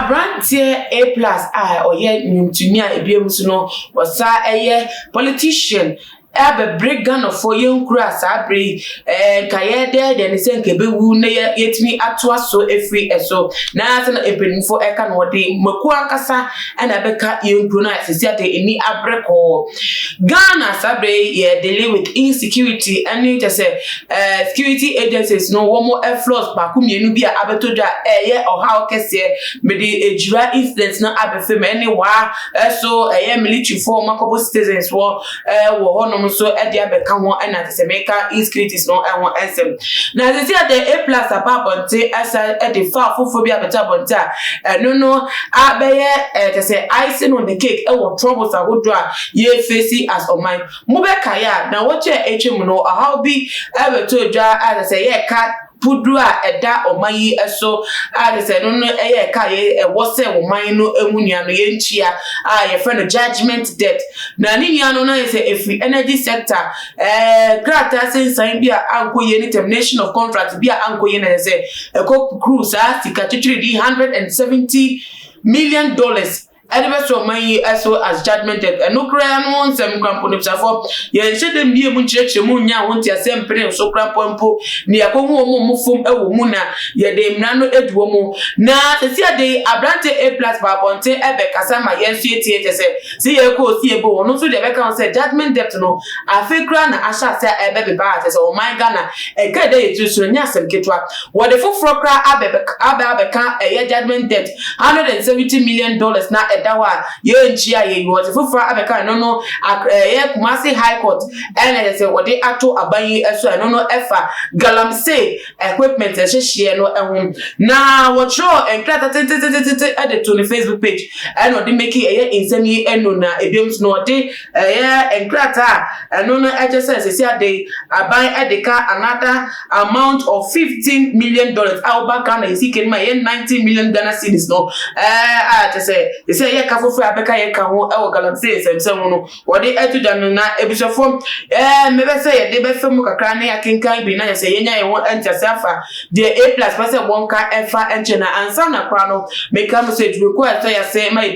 Abrantie A+ oye nyumtunia ebiemusu no osa eye politician break Ghana for young grass abre kaye de ne senke be wu na yetimi atoa so efri eso na ase na empenfo eka no de maku ankasa na beka yenkru na asisi ade eni abreko Ghana sabre ye dealing with insecurity and it say security agencies no one more floors ba ku mienu bi a abetodwa ye oha okese me de ejura incidents na abefe me ni wa so military for makobo citizens wo hono so edia beka ho na tesemeka insecurities no ho ensem na they say the A+ ababonte asa e de fa fofo bi abeta bonte no abeye they say icing on the cake e wo troubles agodo a ye face as on mine mo be kaya na wo che etwem no how bi e beto dwa as say ye ka pudua eda omayi eso a say no eye ka ye wose omayi no emunia no ye nchia ye friend judgment debt na ni nia no na say every energy sector grata sensan bia ankoye ni termination of contract bia ankoye na say ekop cruise sika chichiri $170 million Edibes money also as judgment debt. No cry no some crampo for ye shed them be a church munya want ya same pen so crampompo near como mufum a muna ye de nano edwomo. Na the day Abrante A+ babonte ebe kasama yensu see ye go see a bo no so the becca say judgment debt no a fake grand asha say ebe ba so my Ghana e ka dey to so nya sem ketwa what the full cra abeka a judgment debt $170 million na dawa ye nchia ye was fufra abeka no ye Kumasi High Court and say what they ato aban eso no efa Galamsey equipment ehye no ehum na what show and krata at the Facebook page and what they make ye insemi eno na ebiems no de and krata no just say they aban edeka another amount of $15 million out Ghana is seeking my $90 million Ghana cedis no to say they say ye ka fofu abeka ye ka ho e wo Galamsey semsem no wo de etudano na ebisofo me be say ye de be fem kakra na ya kenkan bi na ye say yenya ye ho entiasafa de A+ pese wonka efa enche na ansa na kra no make am say duru ko eto ya say ma ye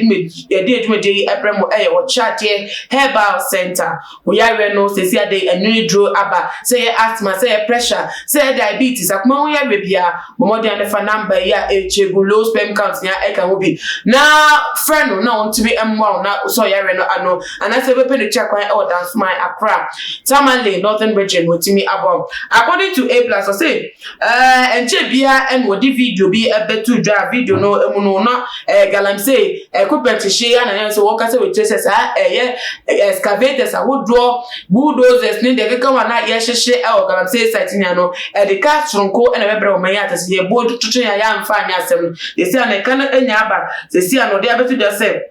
de edwumeje ebremo e ye wo chate herbal center wo ya we no say sia de enu dro aba say asthma say pressure say diabetes akuma wo ya bia momodi anefa number ya echegu low sperm count ya e ka ho bi na friend no want to be na so ya no ano and I say we pen check kwan e dance my Accra Tamale Northern Region with me above according to A+ I say enche bia en wodi video bi ebetu dwa video no emu no na Galamsey equipment share na so work say we traces excavators woodrow bulldozers ni de keka wana ye hyehye e Galamsey site nya no de ka tronko na bebre o manya atase ye board tutu ya mfa anya asem ye si na ka na enya aba se si no de abetu just say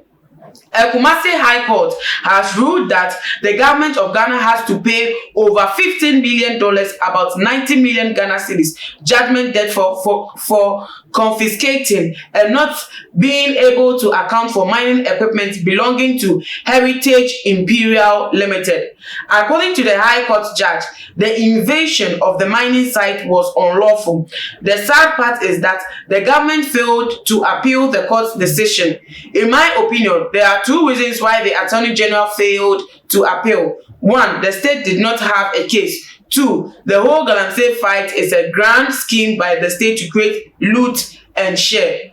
Kumasi High Court has ruled that the government of Ghana has to pay over $15 million, about 90 million Ghana cedis, judgment debt for confiscating and not being able to account for mining equipment belonging to Heritage Imperial Limited. According to the High Court judge, the invasion of the mining site was unlawful. The sad part is that the government failed to appeal the court's decision. In my opinion, there are two reasons why the Attorney General failed to appeal. One, the state did not have a case. Two, the whole Galamsey fight is a grand scheme by the state to create loot and share.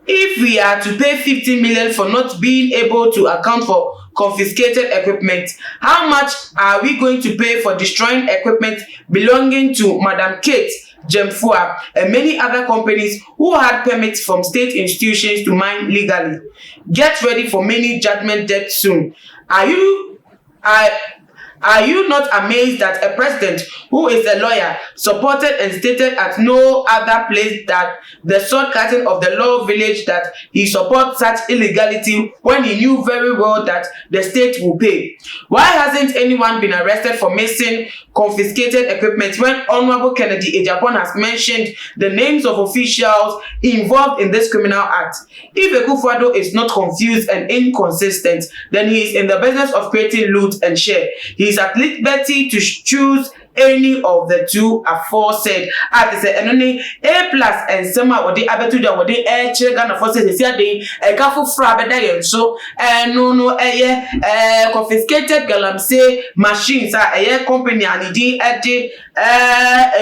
If we are to pay 50 million for not being able to account for confiscated equipment, how much are we going to pay for destroying equipment belonging to Madam Kate Jemfua and many other companies who had permits from state institutions to mine legally? Get ready for many judgment debt soon. Are you not amazed that a president who is a lawyer supported and stated at no other place that the shortcutting of the law village that he supports such illegality when he knew very well that the state will pay? Why hasn't anyone been arrested for missing confiscated equipment when Honorable Kennedy Ejapon has mentioned the names of officials involved in this criminal act? If Akufo-Addo is not confused and inconsistent, then he is in the business of creating loot and share. He is at liberty to choose any of the two aforesaid. At the enemy A plus and summer or the abetuda or the air children for says a careful frabeda so no confiscated Galamsey machines are a company and the at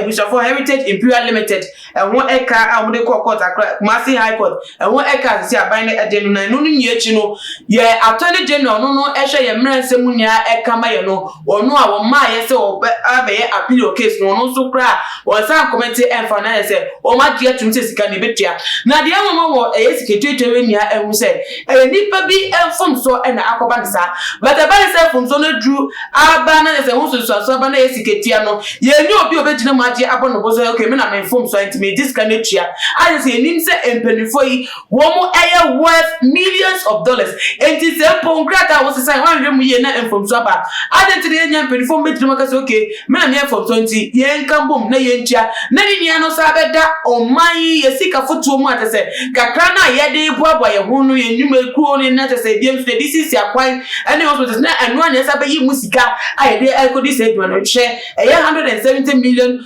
Bishop for Heritage Imperial Limited and 1 acre and what court Massey High Court and 1 acre see a binding at the no chino yeah Attorney General no Esha Semunia Ekamayano or no our my so appeal case no so cry or some committee and finance or my dear to can be here. Now the other one a secretary and we say a nipper be from so and Aquabansa, but the body from Zona Drew Abana as a also Sabana Secretariano. You know, be original magic upon the boss. Okay, men are informed so to me this kind of cheer. I say Nimsa and Penny for you, one more air worth millions of dollars. And it's a Pongrata was a sign 100 million and from Swaba. I did today and Penny for me to make us okay. Man, here for 20 yen come boom, na yencha. Naniano Sabeda or my sick of foot to what I say. Kakrana Yade Baba, Yahunu, and you may croon in that say, this is your point. And it was not and one yes, I bet you musica. I did I could say one share $170 million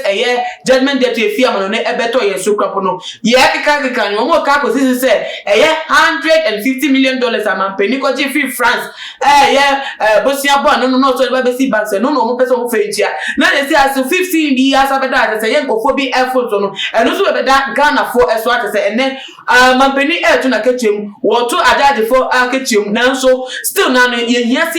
a year judgment debt to a firm on a better and so crapono. Yakan, one more cargo, this is $150 million a man, Penico Jeffrey France. Bosnia Bon, no, so Babesi Banks, no person who failed here. Now they say as 15 years after that, as a young for be effort on, and also that Ghana for as what I say, and then Mampeni air to Nakachim, or to Adad for Arcatium. Now, so still now, yes,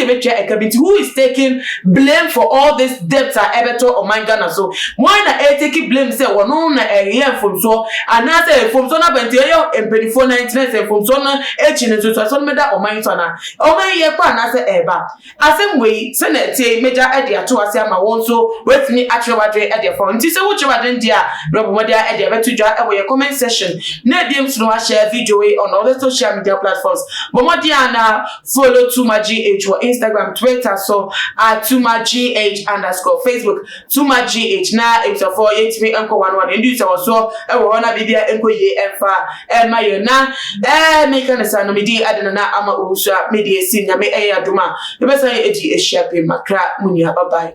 who is taking blame for all this debts are ever or my Ghana. So why not take blame? Say, well, no, a year from so, and I say from Sona Bentia and 2499 and from Sona Etchin to Sonmeda or my Sona. Oh, my year, I say, Eba. As same way, Senate major idea to us, my one so with me actual at their phone. This is what you are doing, dear. Robert at their to join our comment session. Nadims no share video on all the social media platforms. Momodiana follow Tuma GH or Instagram, Twitter, so at Tuma GH _ Facebook, Tuma GH. Now it's a 4 8 me uncle 1 and do so. I will wanna be there uncle ye and far and my na make an assign media adana ama usha media senior me duma. The best I share in Makra Munia. Bye bye.